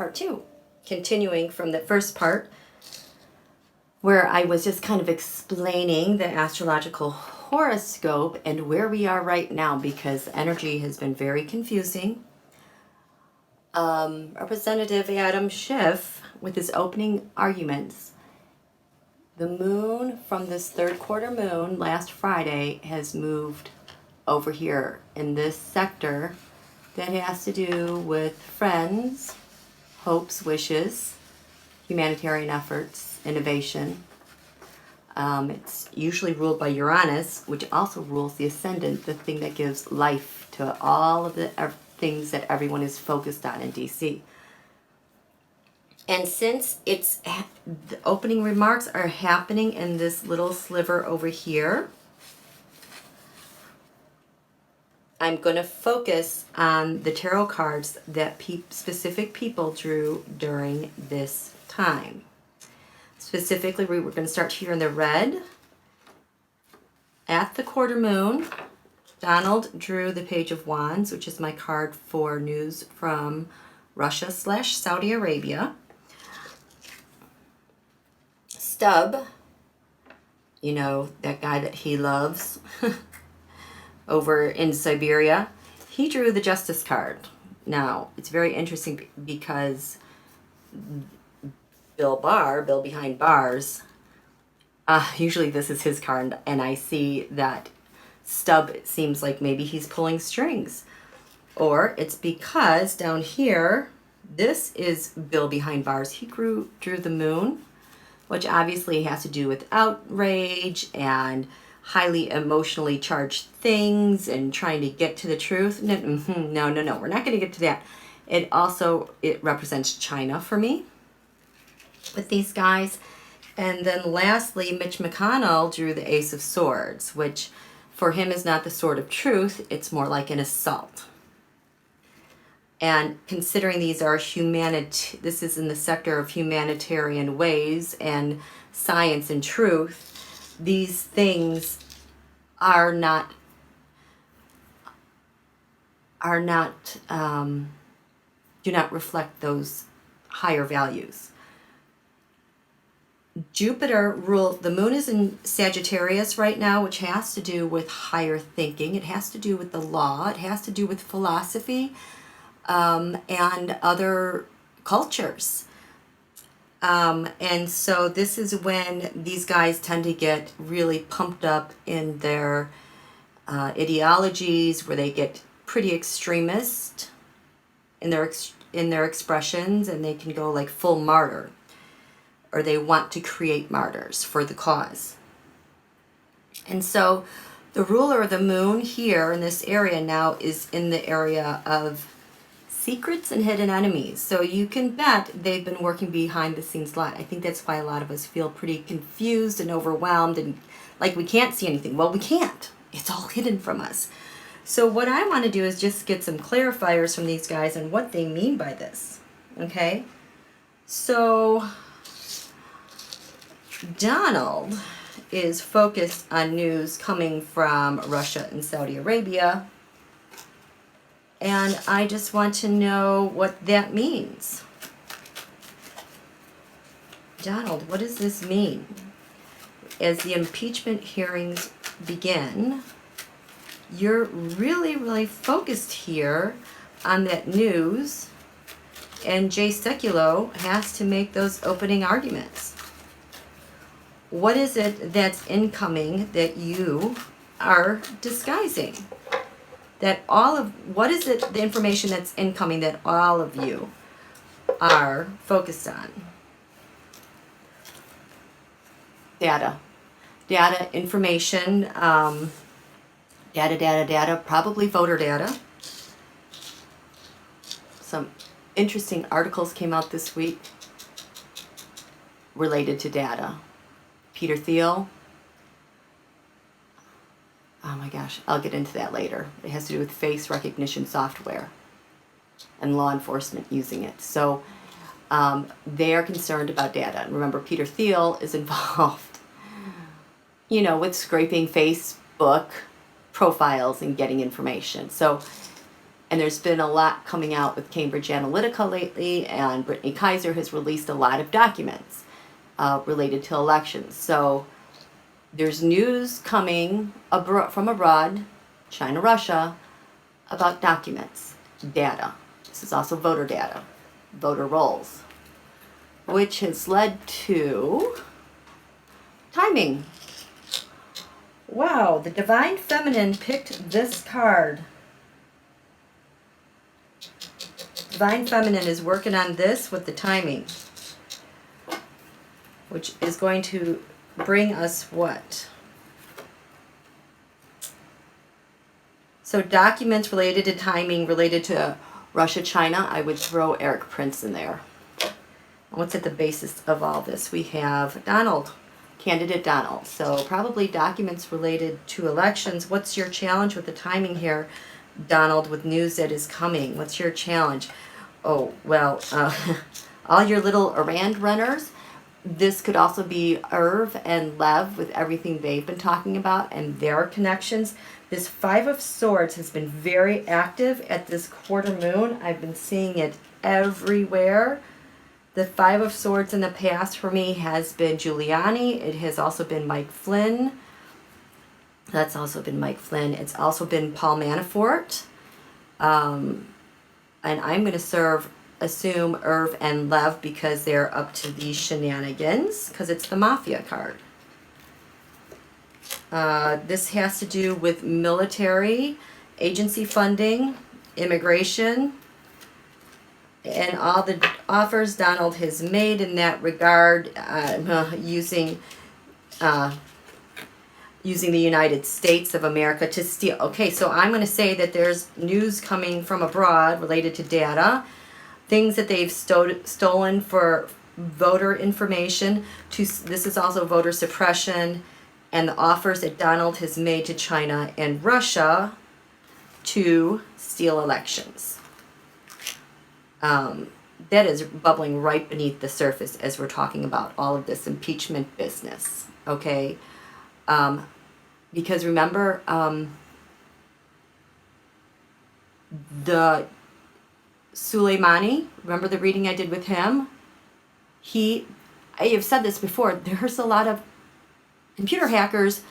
part 2, continuing from the first part where I was just kind of explaining the astrological horoscope and where we are right now, because energy has been very confusing. Representative Adam Schiff, with his opening arguments, the moon from this third quarter moon last Friday has moved over here in this sector that has to do with friends, hopes, wishes, humanitarian efforts, innovation. It's usually ruled by Uranus, which also rules the ascendant, the thing that gives life to all of the things that everyone is focused on in DC. And since the opening remarks are happening in this little sliver over here, I'm going to focus on the tarot cards that specific people drew during this time. Specifically, we're going to start here in the red. At the quarter moon, Donald drew the Page of Wands, which is my card for news from Russia/Saudi Arabia. Stub, you know, that guy that he loves over in Siberia, he drew the Justice card. Now, it's very interesting because Bill behind bars, usually this is his card, and I see that Stub, it seems like maybe he's pulling strings. Or it's because down here, this is Bill behind bars. He drew the moon, which obviously has to do with outrage and highly emotionally charged things and trying to get to the truth. No, we're not going to get to that. It represents China for me with these guys. And then lastly, Mitch McConnell drew the Ace of Swords, which for him is not the sword of truth. It's more like an assault. And considering these are this is in the sector of humanitarian ways and science and truth, these things do not reflect those higher values. Jupiter rules, the moon is in Sagittarius right now, which has to do with higher thinking. It has to do with the law. It has to do with philosophy and other cultures. And so this is when these guys tend to get really pumped up in their ideologies, where they get pretty extremist in their expressions, and they can go like full martyr, or they want to create martyrs for the cause. And so the ruler of the moon here in this area now is in the area of secrets and hidden enemies. So you can bet they've been working behind the scenes a lot. I think that's why a lot of us feel pretty confused and overwhelmed and like we can't see anything. Well, we can't. It's all hidden from us. So what I want to do is just get some clarifiers from these guys and what they mean by this. Okay? So Donald is focused on news coming from Russia and Saudi Arabia. And I just want to know what that means. Donald, what does this mean? As the impeachment hearings begin, you're really, really focused here on that news, and Jay Sekulow has to make those opening arguments. What is it that's incoming that you are disguising? What is it, the information that's incoming that all of you are focused on? Data, information, data, probably voter data. Some interesting articles came out this week related to data. Peter Thiel. Oh my gosh, I'll get into that later. It has to do with face recognition software and law enforcement using it. So they are concerned about data. And remember, Peter Thiel is involved, with scraping Facebook profiles and getting information. So And there's been a lot coming out with Cambridge Analytica lately, and Brittany Kaiser has released a lot of documents related to elections. So there's news coming from abroad, China, Russia, about documents, data. This is also voter data, voter rolls, which has led to timing. Wow, the Divine Feminine picked this card. Divine Feminine is working on this with the timing, which is going to bring us what? So documents related to timing, related to Russia, China, I would throw Eric Prince in there. What's at the basis of all this? We have Donald, candidate Donald. So probably documents related to elections. What's your challenge with the timing here, Donald, with news that is coming? What's your challenge? Oh, well, all your little errand runners, this could also be Irv and Lev with everything they've been talking about and their connections. This Five of Swords has been very active at this quarter moon. I've been seeing it everywhere. The Five of Swords in the past for me has been Giuliani. It has also been Mike Flynn. That's also been Mike Flynn. It's also been Paul Manafort. And I'm going to assume Irv and Lev because they're up to these shenanigans, because it's the Mafia card. This has to do with military, agency funding, immigration, and all the offers Donald has made in that regard, using the United States of America to steal. Okay, so I'm going to say that there's news coming from abroad related to data, things that they've stolen for voter information. This is also voter suppression, and the offers that Donald has made to China and Russia to steal elections. That is bubbling right beneath the surface as we're talking about all of this impeachment business, okay? Because remember, the Soleimani, remember the reading I did with him? I have said this before, there's a lot of computer hackers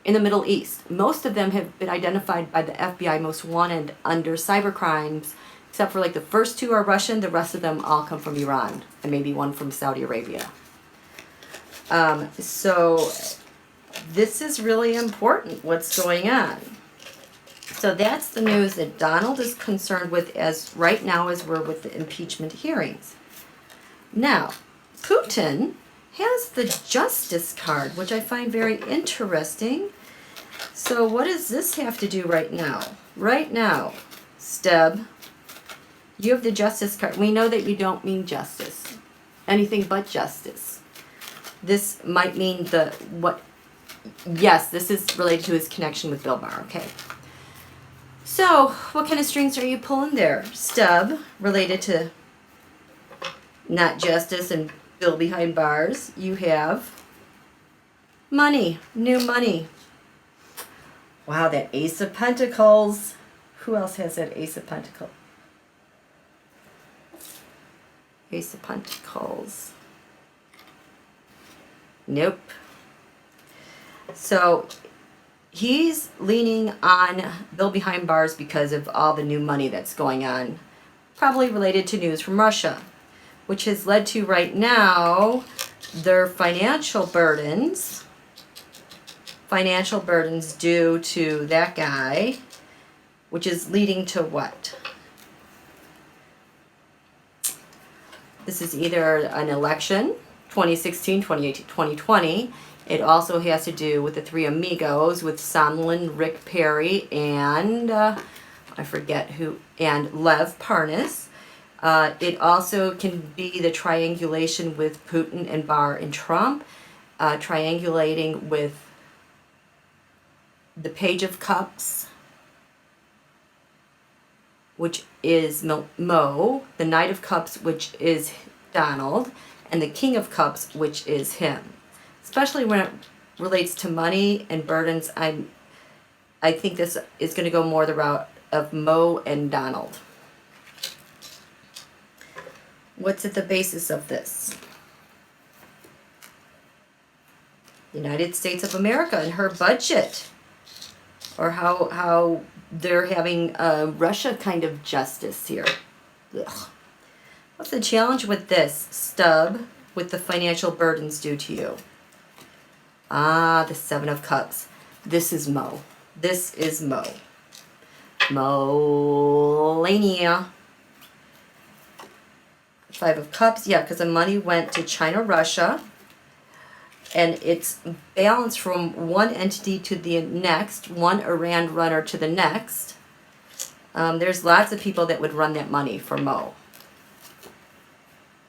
in the Middle East. Most of them have been identified by the FBI most wanted under cyber crimes, except for like the first two are Russian, the rest of them all come from Iran, and maybe one from Saudi Arabia. So this is really important, what's going on. So that's the news that Donald is concerned with as right now as we're with the impeachment hearings. Now, Putin has the Justice card, which I find very interesting. So what does this have to do right now? Right now, Stub, you have the Justice card. We know that you don't mean justice, anything but justice. This might mean yes, this is related to his connection with Bill Barr, okay. So, what kind of strings are you pulling there, Stub, related to not justice and Bill behind bars? You have money, new money. Wow, that Ace of Pentacles. Who else has that Ace of Pentacles? Ace of Pentacles. Nope. So he's leaning on Bill behind bars because of all the new money that's going on, probably related to news from Russia, which has led to right now their financial burdens due to that guy, which is leading to what? This is either an election, 2016, 2018, 2020. It also has to do with the three amigos, with Sondland, Rick Perry, and I forget who, and Lev Parnas. It also can be the triangulation with Putin and Barr and Trump, triangulating with the Page of Cups, which is Mo, the Knight of Cups, which is Donald, and the King of Cups, which is him. Especially when it relates to money and burdens, I think this is going to go more the route of Mo and Donald. What's at the basis of this? United States of America and her budget. Or how they're having a Russia kind of justice here. Ugh. What's the challenge with this, Stub, with the financial burdens due to you? Ah, the Seven of Cups. This is Mo. This is Mo. Melania. Five of Cups. Yeah, because the money went to China, Russia. And it's balanced from one entity to the next, one Iran runner to the next. There's lots of people that would run that money for Mo.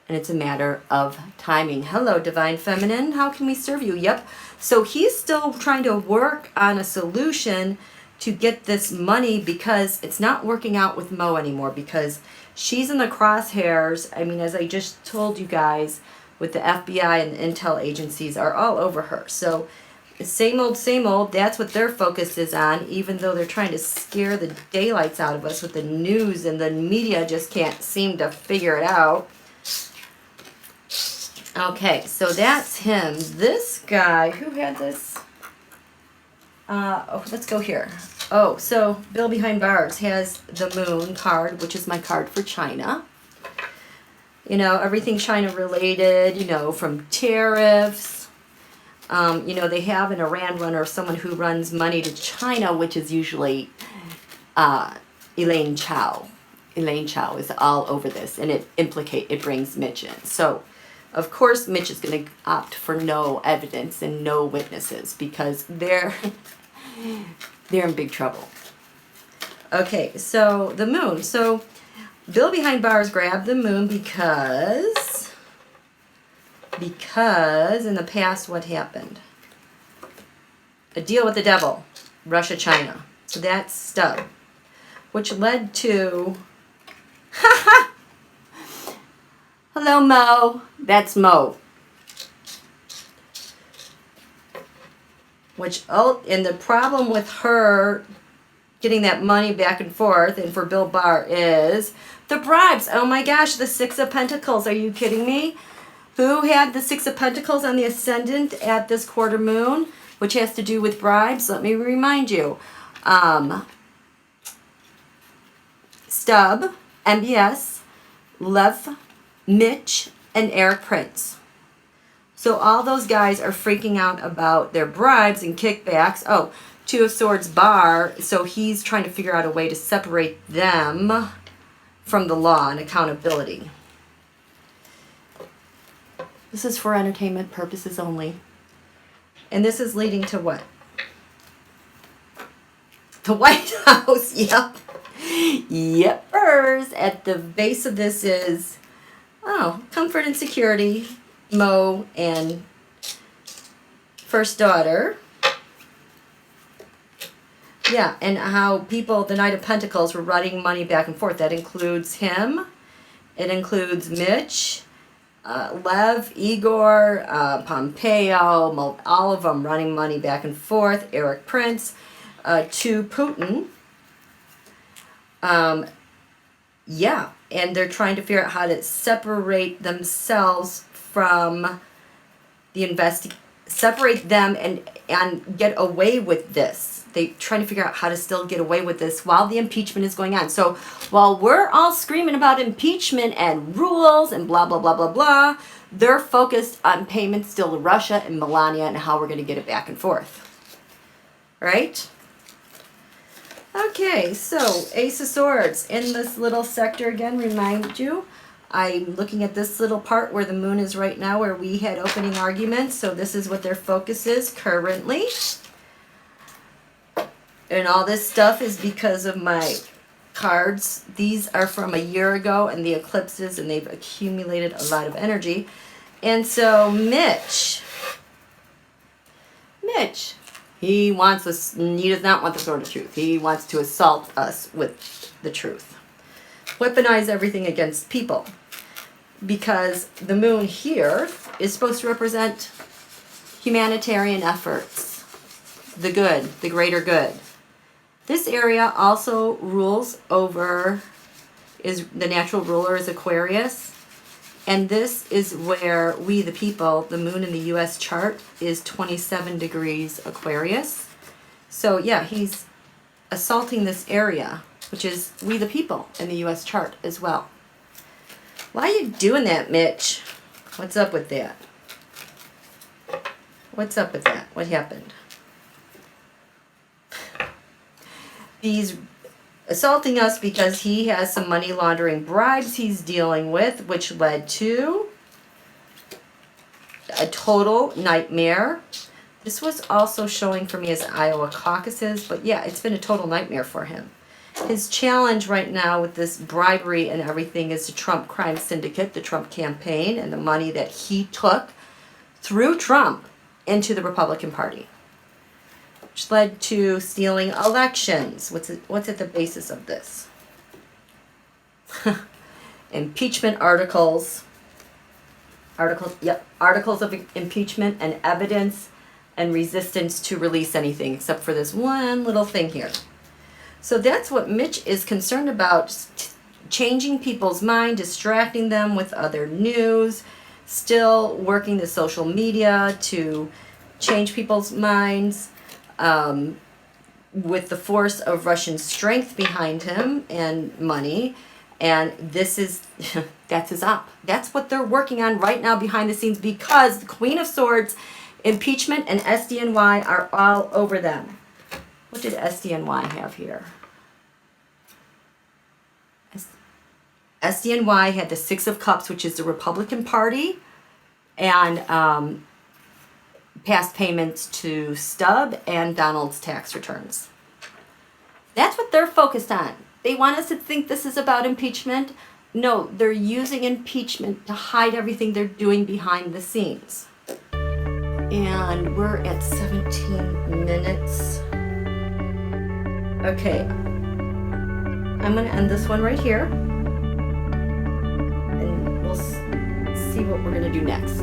And it's a matter of timing. Hello, Divine Feminine. How can we serve you? Yep. So he's still trying to work on a solution to get this money because it's not working out with Mo anymore because she's in the crosshairs. I mean, as I just told you guys, with the FBI and the intel agencies are all over her. So same old, that's what their focus is on, even though they're trying to scare the daylights out of us with the news and the media just can't seem to figure it out. Okay, so that's him. This guy, who had this? Let's go here. Oh, so Bill Behind Bars has the Moon card, which is my card for China. You know, everything China related, you know, from tariffs. You know, they have an Iran runner, someone who runs money to China, which is usually Elaine Chao. Elaine Chao is all over this, and it brings Mitch in. So, of course, Mitch is going to opt for no evidence and no witnesses because they're in big trouble. Okay, so the Moon. So Bill Behind Bars grabbed the Moon because in the past what happened? A deal with the devil, Russia, China. So that's Stub, which led to hello, Mo. That's Mo. And the problem with her getting that money back and forth, and for Bill Barr, is the bribes. Oh my gosh, the Six of Pentacles. Are you kidding me? Who had the Six of Pentacles on the Ascendant at this quarter moon, which has to do with bribes? Let me remind you. Stub, MBS, Lev, Mitch, and Eric Prince. So all those guys are freaking out about their bribes and kickbacks. Oh, Two of Swords Bar. So he's trying to figure out a way to separate them from the law and accountability. This is for entertainment purposes only. And this is leading to what? The White House. Yep. Yepers. At the base of this is, comfort and security. Mo and first daughter. Yeah, and how people, the Knight of Pentacles, were running money back and forth. That includes him. It includes Mitch, Lev, Igor, Pompeo, all of them running money back and forth. Eric Prince, to Putin. Yeah, and they're trying to figure out how to separate themselves from the separate them and get away with this. They're trying to figure out how to still get away with this while the impeachment is going on. So while we're all screaming about impeachment and rules and blah, blah, blah, blah, blah, they're focused on payments still to Russia and Melania and how we're going to get it back and forth. Right? Okay, so Ace of Swords in this little sector again, remind you. I'm looking at this little part where the moon is right now where we had opening arguments. So this is what their focus is currently. And all this stuff is because of my cards. These are from a year ago and the eclipses, and they've accumulated a lot of energy. And so Mitch, he does not want the sword of truth. He wants to assault us with the truth. Weaponize everything against people. Because the moon here is supposed to represent humanitarian efforts. The good, the greater good. This area also rules over, is the natural ruler is Aquarius. And this is where we, the people, the moon in the U.S. chart is 27 degrees Aquarius. So yeah, he's assaulting this area, which is we, the people, in the U.S. chart as well. Why are you doing that, Mitch? What's up with that? What's up with that? What happened? He's assaulting us because he has some money laundering bribes he's dealing with, which led to a total nightmare. This was also showing for me as Iowa caucuses, but yeah, it's been a total nightmare for him. His challenge right now with this bribery and everything is the Trump crime syndicate, the Trump campaign, and the money that he took through Trump into the Republican Party, which led to stealing elections. What's at the basis of this? Impeachment articles. Articles of impeachment and evidence and resistance to release anything except for this one little thing here. So that's what Mitch is concerned about, changing people's mind, distracting them with other news, still working the social media to change people's minds, with the force of Russian strength behind him and money. And this is, that's his op. That's what they're working on right now behind the scenes, because the Queen of Swords, impeachment, and SDNY are all over them. What did SDNY have here? SDNY had the Six of Cups, which is the Republican Party, and past payments to Stub and Donald's tax returns. That's what they're focused on. They want us to think this is about impeachment. No, they're using impeachment to hide everything they're doing behind the scenes. And we're at 17 minutes. Okay. I'm going to end this one right here. And we'll see what we're going to do next.